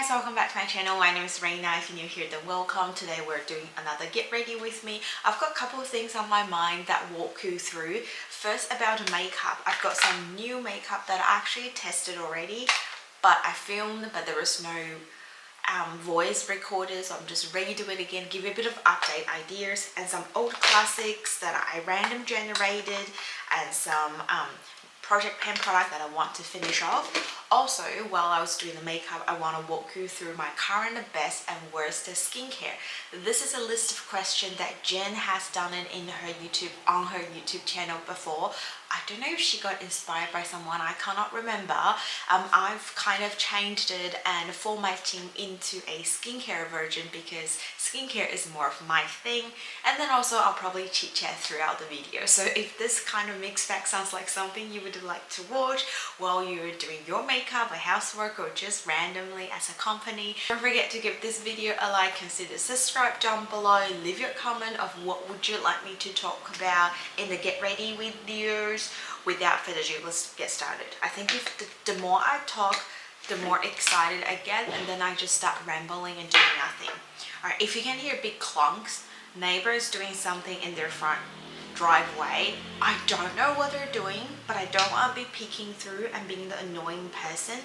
guys, welcome back to my channel. My name is Rena. If you're new here, then welcome. Today we're doing another get ready with me. I've got a couple of things on my mind that walk you through. First, about makeup. I've got some new makeup that I actually tested already, but I filmed, but there was no voice recorder, so I'm just ready to do it again, give you a bit of update ideas, and some old classics that I random generated, and some project pen product that I want to finish off. Also, while I was doing the makeup, I want to walk you through my current best and worst skincare. This is a list of questions that Jen has done it in her on her YouTube channel before. I don't know if she got inspired by someone, I cannot remember. I've kind of changed it and formatting into a skincare version because skincare is more of my thing. And then also I'll probably chit chat throughout the video. So if this kind of mixed bag sounds like something you would like to watch while you're doing your makeup or housework or just randomly as a company, don't forget to give this video a like, consider subscribe down below, leave your comment of what would you like me to talk about in the get ready videos. Without further ado, let's get started. I think if the more I talk, the more excited I get, and then I just start rambling and doing nothing. Alright, if you can hear big clunks, neighbors doing something in their front driveway. I don't know what they're doing, but I don't want to be peeking through and being the annoying person.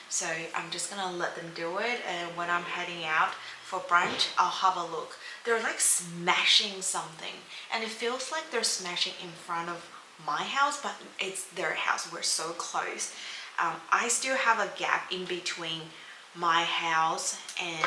So I'm just gonna let them do it, and when I'm heading out for brunch, I'll have a look. They're like smashing something, and it feels like they're smashing in front of my house, but it's their house. We're so close. I still have a gap in between my house and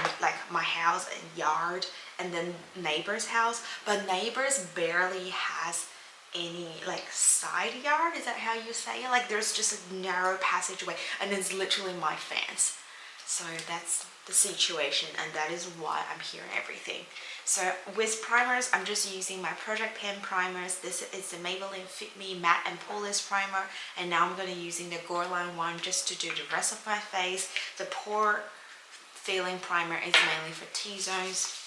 yard, and then neighbor's house, but neighbors barely has any like side yard. Is that how you say it? Like there's just a narrow passageway, and it's literally my fence. So that's the situation, and that is why I'm hearing everything. So with primers, I'm just using my project pen primers. This is the Maybelline Fit Me Matte and Poreless primer, and now I'm going to be using the Goreline one just to do the rest of my face. The pore filling primer is mainly for T-zones.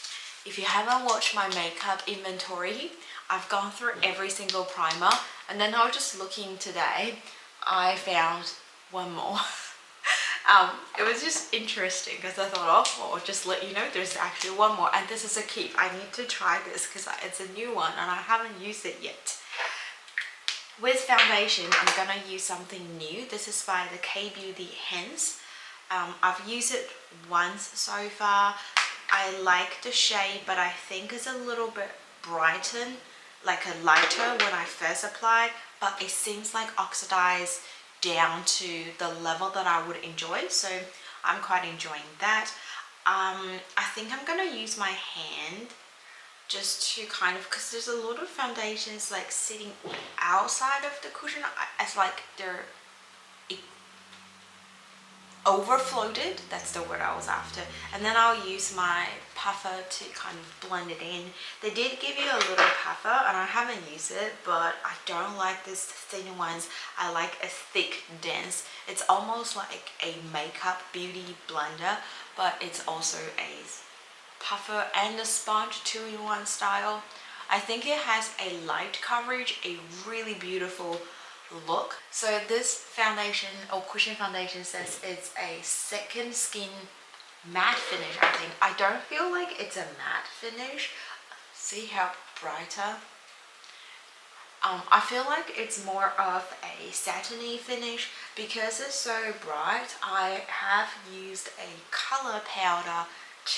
If you haven't watched my makeup inventory, I've gone through every single primer, and then I was just looking today, I found one more. It was just interesting because I thought, oh, well, just let you know there's actually one more, and this is a keep. I need to try this because it's a new one and I haven't used it yet. With foundation, I'm gonna use something new. This is by the K-Beauty Hince. I've used it once so far. I like the shade, but I think it's a little bit brighter, like a lighter when I first applied, but it seems like oxidized down to the level that I would enjoy, so I'm quite enjoying that. I think I'm gonna use my hand just to kind of, because there's a lot of foundations like sitting outside of the cushion. It's like they're overfloated, that's the word I was after. And then I'll use my puffer to kind of blend it in. They did give you a little puffer, and I haven't used it, but I don't like these thin ones. I like a thick, dense. It's almost like a makeup beauty blender, but it's also a puffer and a sponge 2-in-1 style. I think it has a light coverage, a really beautiful look. So this foundation or cushion foundation says it's a second skin matte finish. I think I don't feel like it's a matte finish. See how brighter? I feel like it's more of a satiny finish because it's so bright. I have used a color powder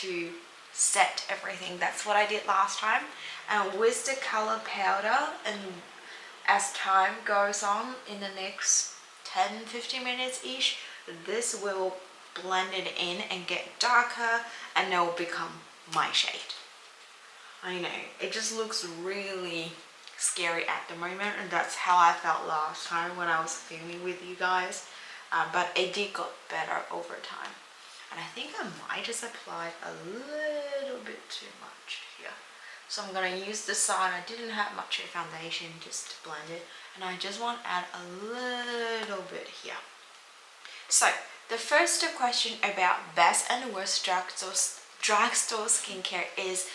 to set everything. That's what I did last time, and with the color powder, and as time goes on in the next 10-15 minutes ish, this will blend it in and get darker, and it will become my shade. I know, it just looks really scary at the moment, and that's how I felt last time when I was filming with you guys, but it did get better over time. And I think I might just apply a little bit too much here. So I'm going to use this side. I didn't have much of foundation, just to blend it, and I just want to add a little bit here. So the first question about best and worst drugstore skincare is,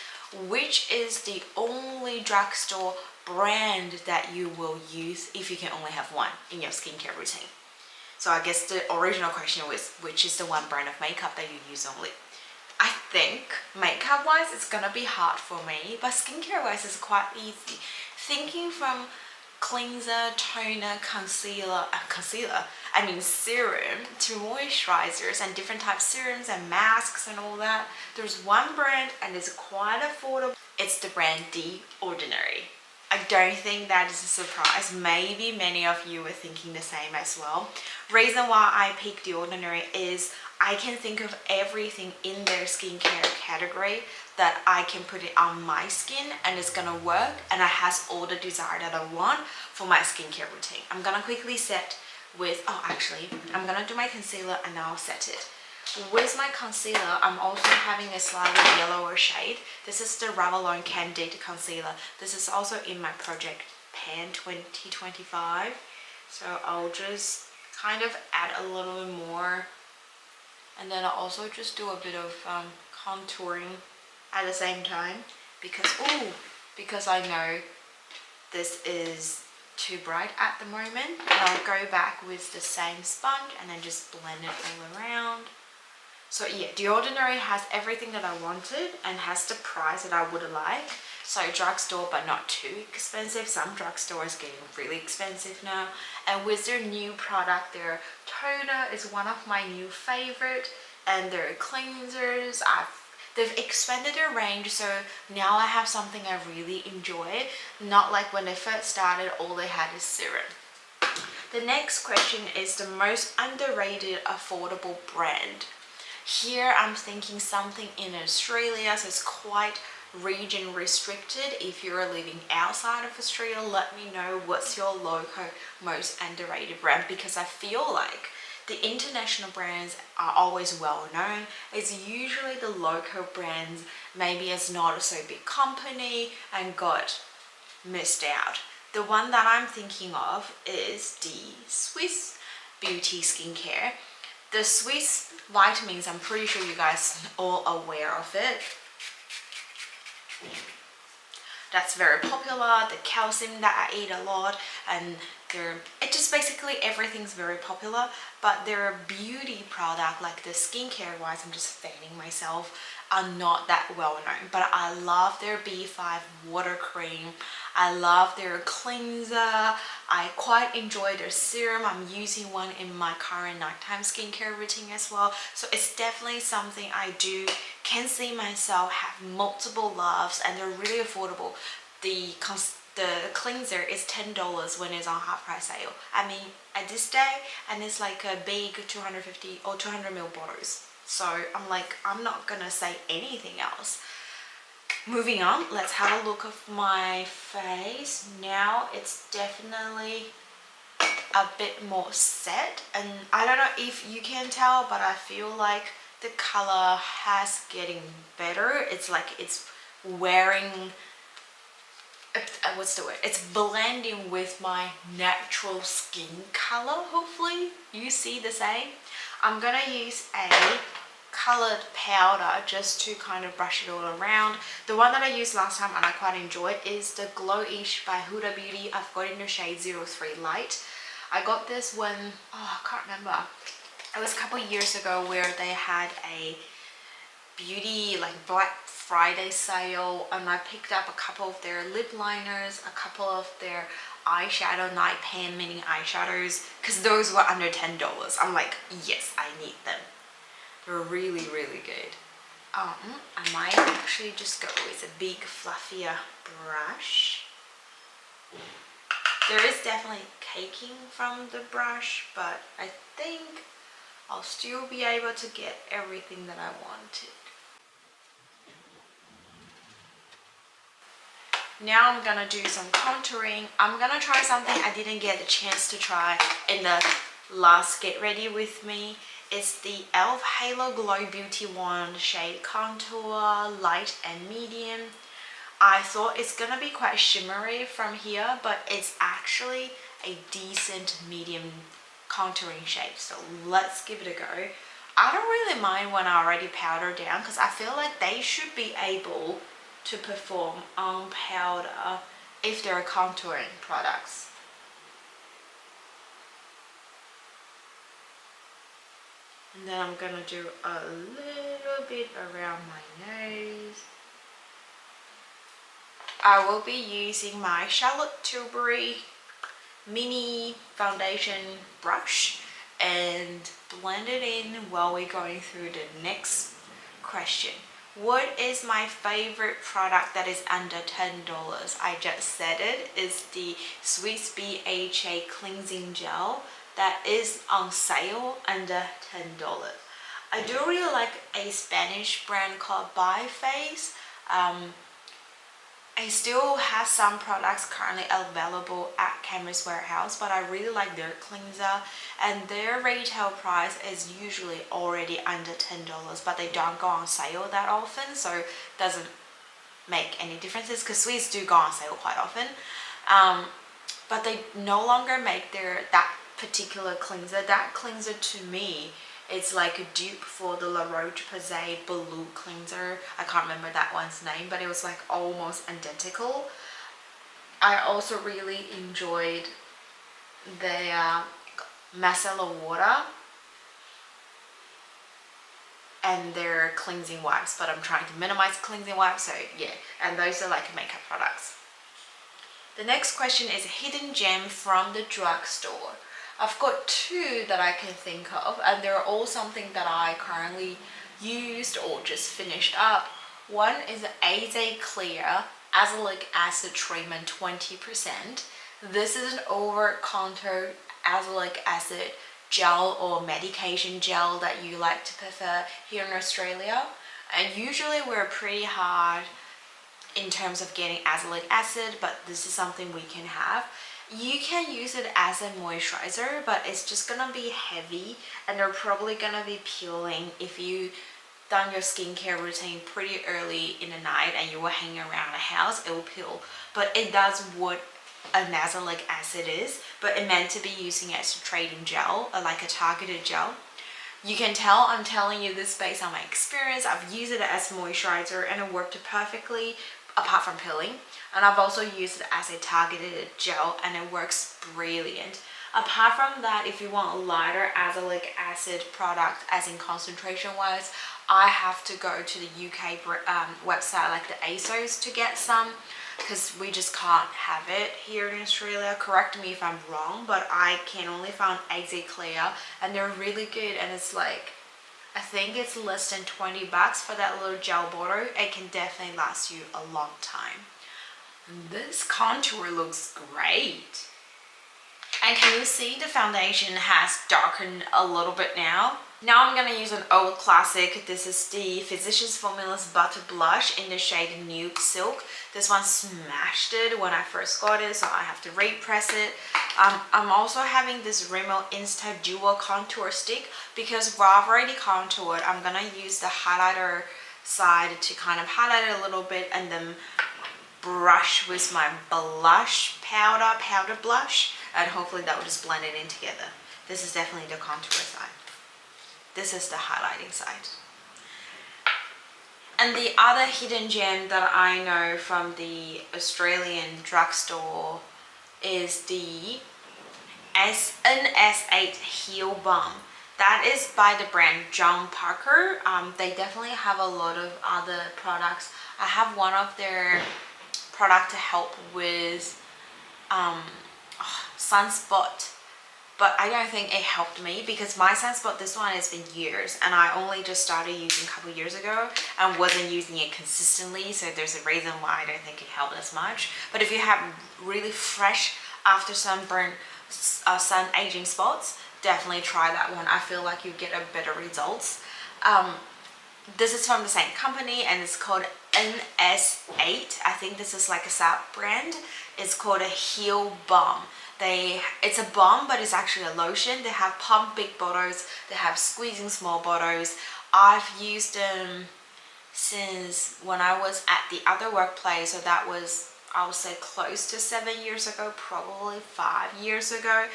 which is the only drugstore brand that you will use if you can only have one in your skincare routine? So I guess the original question was, which is the one brand of makeup that you use only? I think makeup wise it's gonna be hard for me, but skincare wise it's quite easy. Thinking from cleanser, toner, serum to moisturizers and different types of serums and masks and all that. There's one brand and it's quite affordable. It's the brand The Ordinary. I don't think that is a surprise. Maybe many of you were thinking the same as well. Reason why I picked The Ordinary is I can think of everything in their skincare category that I can put it on my skin and it's gonna work, and it has all the desire that I want for my skincare routine. I'm gonna quickly set with, I'm gonna do my concealer and then I'll set it. With my concealer, I'm also having a slightly yellower shade. This is the Revlon Candid Concealer. This is also in my Project Pan 2025. So I'll just kind of add a little bit more. And then I'll also just do a bit of contouring at the same time. Because I know this is too bright at the moment. And I'll go back with the same sponge and then just blend it all around. So yeah, The Ordinary has everything that I wanted and has the price that I would like. So drugstore, but not too expensive. Some drugstores getting really expensive now. And with their new product, their toner is one of my new favorite, and their cleansers, they've expanded their range, so now I have something I really enjoy. Not like when they first started, all they had is serum. The next question is the most underrated affordable brand. Here I'm thinking something in Australia, so it's quite region restricted. If you're living outside of Australia, let me know what's your local most underrated brand, because I feel like the international brands are always well known. It's usually the local brands, maybe it's not a so big company and got missed out. The one that I'm thinking of is the Swiss Beauty Skincare. The Swiss vitamins, I'm pretty sure you guys are all aware of it. That's very popular, the calcium that I eat a lot, and it just basically everything's very popular, but their beauty product, like the skincare wise, I'm just fanning myself, are not that well known. But I love their B5 water cream, I love their cleanser, I quite enjoy their serum. I'm using one in my current nighttime skincare routine as well, so it's definitely something I can see myself have multiple loves, and they're really affordable. The cleanser is $10 when it's on half price sale. I mean, at this day, and it's like a big 250 or 200 ml bottles. So I'm like, I'm not gonna say anything else. Moving on, let's have a look of my face. Now it's definitely a bit more set, and I don't know if you can tell, but I feel like the color has getting better. It's like it's wearing, what's the word? It's blending with my natural skin color. Hopefully you see the same. I'm gonna use a colored powder just to kind of brush it all around. The one that I used last time and I quite enjoyed is the Glowish by Huda Beauty. I've got it in the shade 03 Light. I got this when, I can't remember. It was a couple years ago where they had a beauty like Black Friday sale, and I picked up a couple of their lip liners, a couple of their eyeshadow night pan mini eyeshadows, because those were under $10. I'm like, yes, I need them. They're really, really good. I might actually just go with a big fluffier brush. There is definitely caking from the brush, but I think I'll still be able to get everything that I wanted. Now I'm gonna do some contouring. I'm gonna try something I didn't get the chance to try in the last Get Ready With Me. It's the e.l.f. Halo Glow Beauty Wand Shade Contour, Light and Medium. I thought it's gonna be quite shimmery from here, but it's actually a decent medium contouring shade. So let's give it a go. I don't really mind when I already powder down, because I feel like they should be able to perform on powder if they're contouring products. And then I'm gonna do a little bit around my nose. I will be using my Charlotte Tilbury mini foundation brush and blend it in while we're going through the next question. What is my favorite product that is under $10? I just said it is the Swiss BHA cleansing gel that is on sale under $10. I do really like a Spanish brand called By Face. I still have some products currently available at Chemist Warehouse, but I really like their cleanser, and their retail price is usually already under $10, but they don't go on sale that often, so it doesn't make any differences because Swiss do go on sale quite often. But they no longer make that particular cleanser. That cleanser to me, it's like a dupe for the La Roche-Posay Blue cleanser. I can't remember that one's name, but it was like almost identical. I also really enjoyed the micellar water and their cleansing wipes, but I'm trying to minimize cleansing wipes, so yeah, and those are like makeup products. The next question is hidden gem from the drugstore. I've got two that I can think of, and they're all something that I currently used or just finished up. One is the AZ Clear Azelaic Acid Treatment 20%. This is an over-counter azelaic acid gel or medication gel that you like to prefer here in Australia. And usually we're pretty hard in terms of getting azelaic acid, but this is something we can have. You can use it as a moisturizer, but it's just gonna be heavy and they're probably gonna be peeling if you done your skincare routine pretty early in the night and you were hanging around the house, it will peel. But it does what a azelaic acid is, but it meant to be using it as a trading gel, or like a targeted gel. You can tell I'm telling you this based on my experience. I've used it as moisturizer and it worked perfectly apart from peeling. And I've also used it as a targeted gel and it works brilliant. Apart from that, if you want a lighter azelaic acid product, as in concentration wise, I have to go to the UK website like the ASOS to get some, because we just can't have it here in Australia. Correct me if I'm wrong, but I can only find AZ Clear and they're really good, and it's like, I think it's less than $20 for that little gel bottle. It can definitely last you a long time. This contour looks great. And can you see the foundation has darkened a little bit now? Now I'm going to use an old classic. This is the Physicians Formula's Butter Blush in the shade Nude Silk. This one smashed it when I first got it, so I have to repress it. I'm also having this Rimmel Insta Dual Contour Stick because I've already contoured. I'm going to use the highlighter side to kind of highlight it a little bit and then brush with my blush powder blush, and hopefully that will just blend it in together. This is definitely the contour side. This is the highlighting side. And the other hidden gem that I know from the Australian drugstore is the NS8 Heel Balm. That is by the brand John Parker. They definitely have a lot of other products. I have one of their product to help with sunspot, but I don't think it helped me because my sunspot, this one has been years and I only just started using a couple years ago and wasn't using it consistently, so there's a reason why I don't think it helped as much. But if you have really fresh after sunburn sun aging spots, definitely try that one. I feel like you get a better results. This is from the same company and it's called NS8. I think this is like a sub brand. It's called a Heel Balm. It's a balm, but it's actually a lotion. They have pump big bottles. They have squeezing small bottles. I've used them since when I was at the other workplace. So that was, I would say, close to 7 years ago, probably 5 years ago.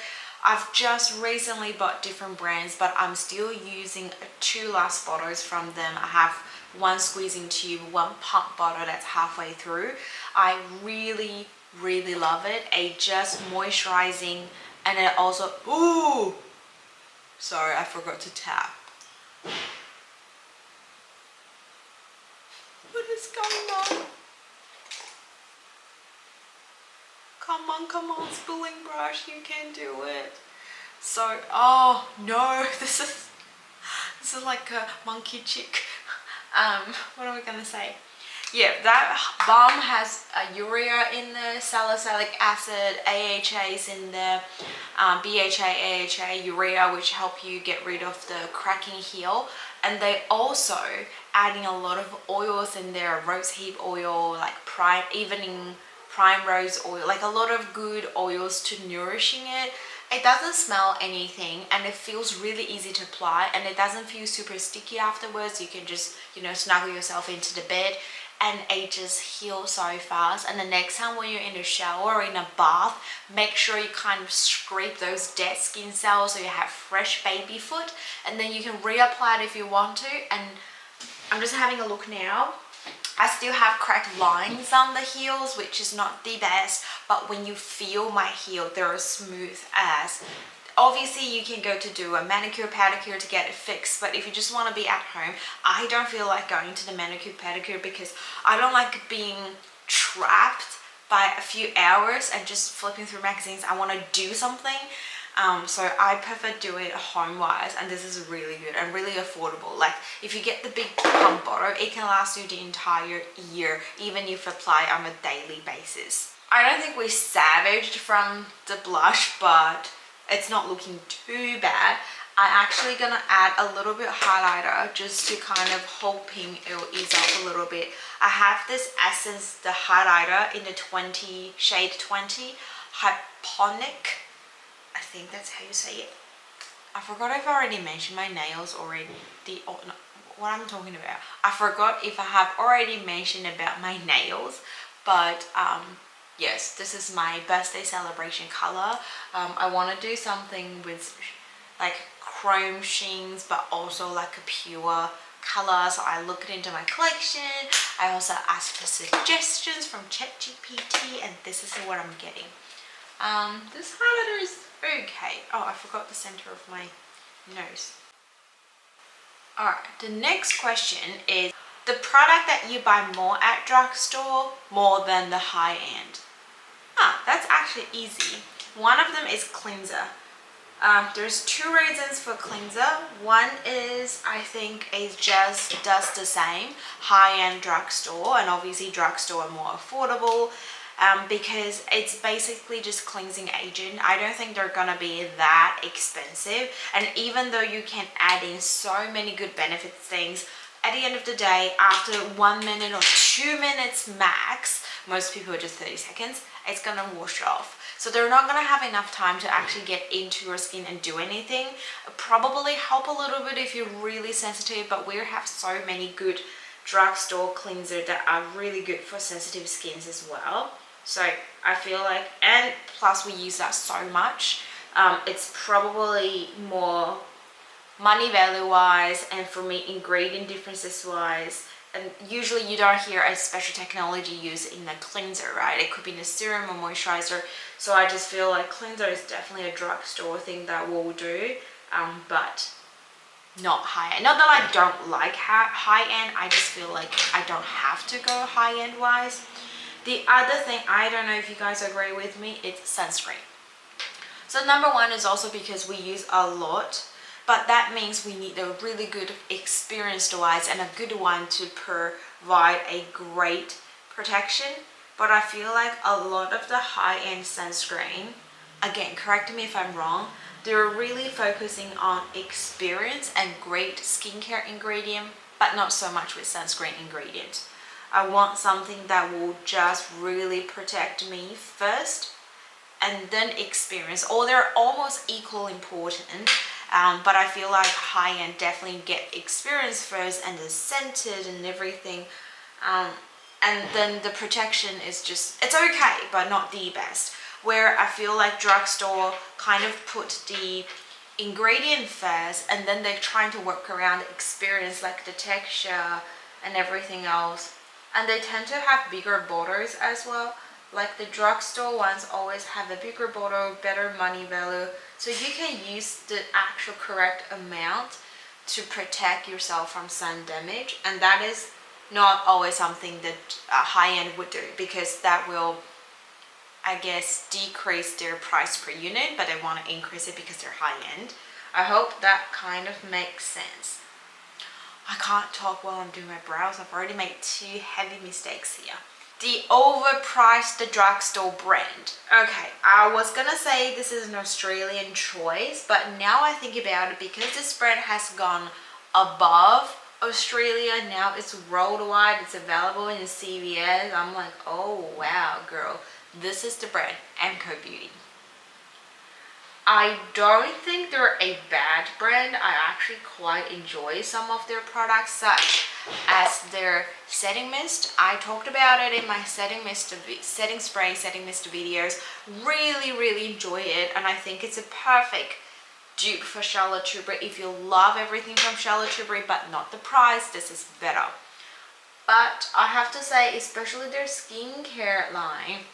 I've just recently bought different brands, but I'm still using 2 last bottles from them. I have one squeezing tube, one pump bottle that's halfway through. I really love it. It just moisturizing, and it also, ooh, sorry, I forgot to tap. What is going on? Come on, spooling brush, you can do it. So, oh no, this is like a monkey chick. What am I gonna say? Yeah, that balm has urea in there, salicylic acid, AHAs in there, BHA, AHA, urea, which help you get rid of the cracking heel. And they also adding a lot of oils in there, rosehip oil, like evening primrose oil, like a lot of good oils to nourishing it. It doesn't smell anything and it feels really easy to apply, and it doesn't feel super sticky afterwards. You can just, you know, snuggle yourself into the bed and it just heals so fast. And the next time when you're in the shower or in a bath, make sure you kind of scrape those dead skin cells so you have fresh baby foot, and then you can reapply it if you want to. And I'm just having a look now. I still have cracked lines on the heels, which is not the best, but when you feel my heel, they're smooth as. Obviously, you can go to do a manicure pedicure to get it fixed, but if you just want to be at home, I don't feel like going to the manicure pedicure because I don't like being trapped by a few hours and just flipping through magazines. I want to do something. So I prefer do it home-wise, and this is really good and really affordable. Like if you get the big pump bottle, it can last you the entire year, even if you apply on a daily basis. I don't think we savaged from the blush, but it's not looking too bad. I'm actually gonna add a little bit highlighter just to kind of hoping it will ease off a little bit. I have this Essence, the highlighter in the shade 20, Hyponic. I think that's how you say it. I forgot if I already mentioned my nails already. What I'm talking about. I forgot if I have already mentioned about my nails, but yes, this is my birthday celebration color. I want to do something with like chrome sheens, but also like a pure color. So I looked into my collection. I also asked for suggestions from ChatGPT, and this is what I'm getting. This highlighter is okay. Oh, I forgot the center of my nose. Alright, the next question is the product that you buy more at drugstore more than the high end. That's actually easy. One of them is cleanser. There's two reasons for cleanser. One is I think it just does the same high-end drugstore, and obviously drugstore are more affordable. Because it's basically just cleansing agent. I don't think they're gonna be that expensive, and even though you can add in so many good benefit things, at the end of the day, after 1 minute or 2 minutes max, most people are just 30 seconds, it's gonna wash off. So they're not gonna have enough time to actually get into your skin and do anything. Probably help a little bit if you're really sensitive, but we have so many good drugstore cleansers that are really good for sensitive skins as well. So I feel like, and plus we use that so much, it's probably more money value wise, and for me ingredient differences wise. And usually you don't hear a special technology used in the cleanser, right? It could be in a serum or moisturizer. So I just feel like cleanser is definitely a drugstore thing that we'll do, but not high end. Not that I don't like high end, I just feel like I don't have to go high end wise. The other thing, I don't know if you guys agree with me, it's sunscreen. So number one is also because we use a lot, but that means we need a really good experienced wise and a good one to provide a great protection. But I feel like a lot of the high-end sunscreen, again, correct me if I'm wrong, they're really focusing on experience and great skincare ingredient, but not so much with sunscreen ingredients. I want something that will just really protect me first and then experience, or they're almost equal important, but I feel like high-end definitely get experience first and the scented and everything, and then the protection is just, it's okay but not the best. Where I feel like drugstore kind of put the ingredient first and then they're trying to work around the experience, like the texture and everything else. And they tend to have bigger bottles as well. Like the drugstore ones always have a bigger bottle, better money value. So you can use the actual correct amount to protect yourself from sun damage, and that is not always something that high-end would do, because that will, I guess, decrease their price per unit, but they want to increase it because they're high-end. I hope that kind of makes sense. I can't talk while I'm doing my brows. I've already made 2 heavy mistakes here. The overpriced drugstore brand. Okay, I was gonna say this is an Australian choice, but now I think about it, because this brand has gone above Australia, now it's worldwide, it's available in CVS. I'm like, oh wow, girl, this is the brand, Anko Beauty. I don't think they're a bad brand. I actually quite enjoy some of their products, such as their setting mist. I talked about it in my setting spray, setting mist videos. Really enjoy it, and I think it's a perfect dupe for Charlotte Tilbury. If you love everything from Charlotte Tilbury but not the price, this is better. But I have to say, especially their skincare line,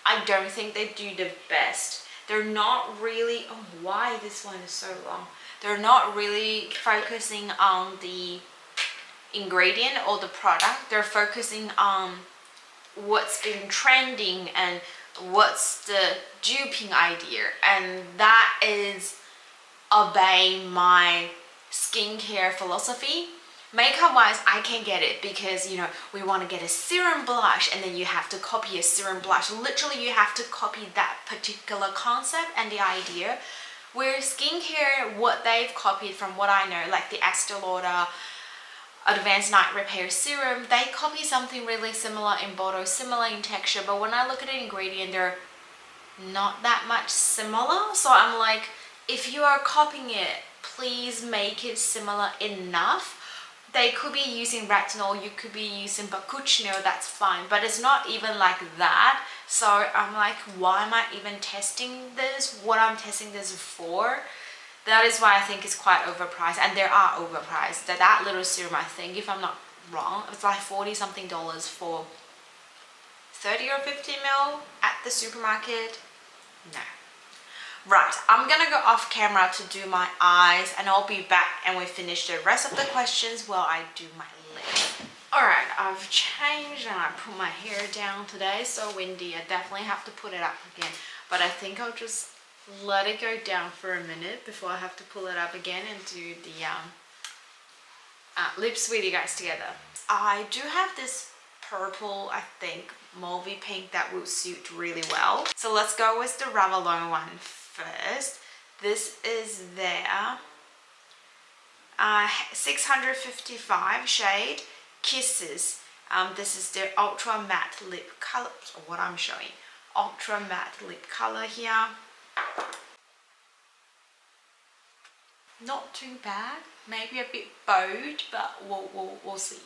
I don't think they do the best. They're not really, oh, why this one is so long? They're not really focusing on the ingredient or the product. They're focusing on what's been trending and what's the duping idea, and that is obey my skincare philosophy. Makeup wise, I can get it, because you know, we want to get a serum blush and then you have to copy a serum blush. Literally, you have to copy that particular concept and the idea. Where skincare, what they've copied from what I know, like the Estee Lauder Advanced Night Repair Serum, they copy something really similar in bottle, similar in texture, but when I look at the ingredient, they're not that much similar. So I'm like, if you are copying it, please make it similar enough. They could be using retinol, you could be using bakuchineal, that's fine, but it's not even like that. So I'm like, why am I even testing this? What I'm testing this for? That is why I think it's quite overpriced, and they are overpriced. That little serum, I think, if I'm not wrong, it's like $40 something for 30 or 50 ml at the supermarket. No. Right, I'm gonna go off camera to do my eyes, and I'll be back and we finish the rest of the questions while I do my lips. Alright, I've changed and I put my hair down today. It's so windy, I definitely have to put it up again, but I think I'll just let it go down for a minute before I have to pull it up again and do the lips with you guys together. I do have this purple, I think, mauvey pink that will suit really well. So let's go with the Revlon one first. This is their 655 shade Kisses. This is their ultra matte lip color, or what I'm showing, ultra matte lip color here. Not too bad, maybe a bit bold, but we'll see.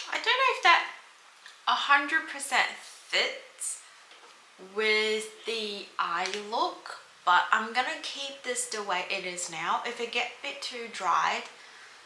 I don't know if that 100% fits with the eye look, but I'm gonna keep this the way it is now. If it gets a bit too dry,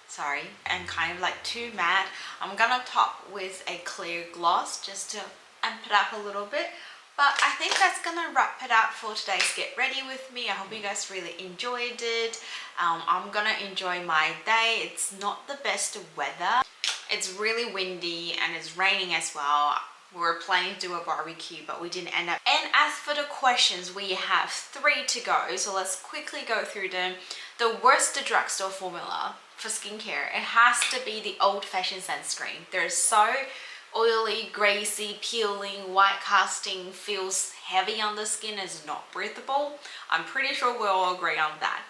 sorry, and kind of like too matte, I'm gonna top with a clear gloss just to amp it up a little bit. But I think that's gonna wrap it up for today's Get Ready With Me. I hope you guys really enjoyed it. I'm gonna enjoy my day. It's not the best weather. It's really windy and it's raining as well. We were planning to do a barbecue, but we didn't end up. And as for the questions, we have 3 to go. So let's quickly go through them. The worst drugstore formula for skincare, it has to be the old-fashioned sunscreen. They're so oily, greasy, peeling, white casting, feels heavy on the skin, is not breathable. I'm pretty sure we'll all agree on that.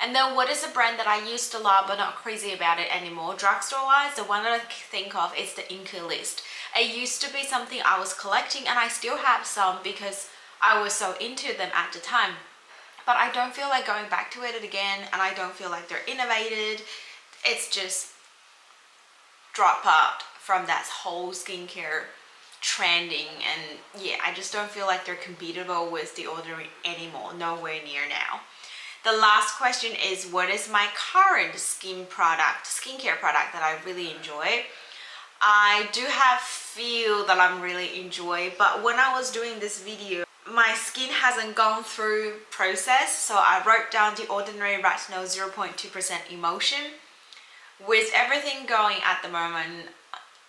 And then what is a brand that I used to love but not crazy about it anymore? Drugstore wise, the one that I think of is the Inky List. It used to be something I was collecting, and I still have some because I was so into them at the time. But I don't feel like going back to it again, and I don't feel like they're innovated. It's just drop out from that whole skincare trending, and yeah, I just don't feel like they're compatible with The Ordinary anymore, nowhere near now. The last question is, what is my current skincare product that I really enjoy? I do have few that I'm really enjoy, but when I was doing this video, my skin hasn't gone through process, so I wrote down the ordinary retinol 0.2% emulsion. With everything going at the moment,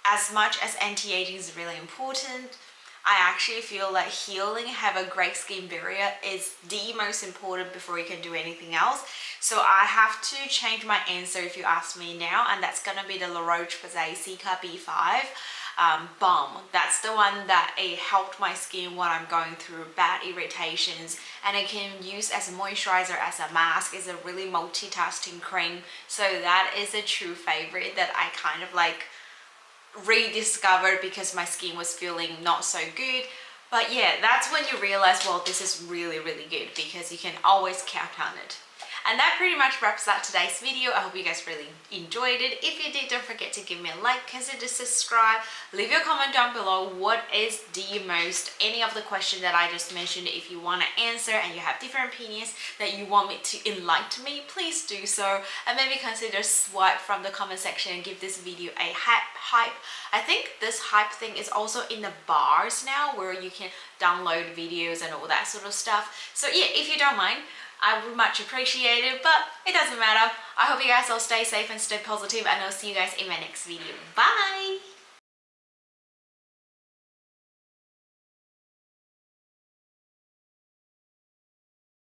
as much as anti-aging is really important, I actually feel like healing, have a great skin barrier is the most important before you can do anything else. So I have to change my answer if you ask me now, and that's gonna be the La Roche-Posay Cica B5 balm. That's the one that it helped my skin when I'm going through bad irritations, and it can use as a moisturizer, as a mask. It's a really multitasking cream, so that is a true favorite that I kind of like rediscovered because my skin was feeling not so good. But yeah, that's when you realize, well, this is really good, because you can always count on it. And that pretty much wraps up today's video. I hope you guys really enjoyed it. If you did, don't forget to give me a like, consider subscribe, leave your comment down below. What is the most, any of the questions that I just mentioned, if you want to answer and you have different opinions that you want me to enlighten me, please do so. And maybe consider swipe from the comment section and give this video a hype. I think this hype thing is also in the bars now, where you can download videos and all that sort of stuff. So yeah, if you don't mind, I would much appreciate it, but it doesn't matter. I hope you guys all stay safe and stay positive, and I'll see you guys in my next video. Bye!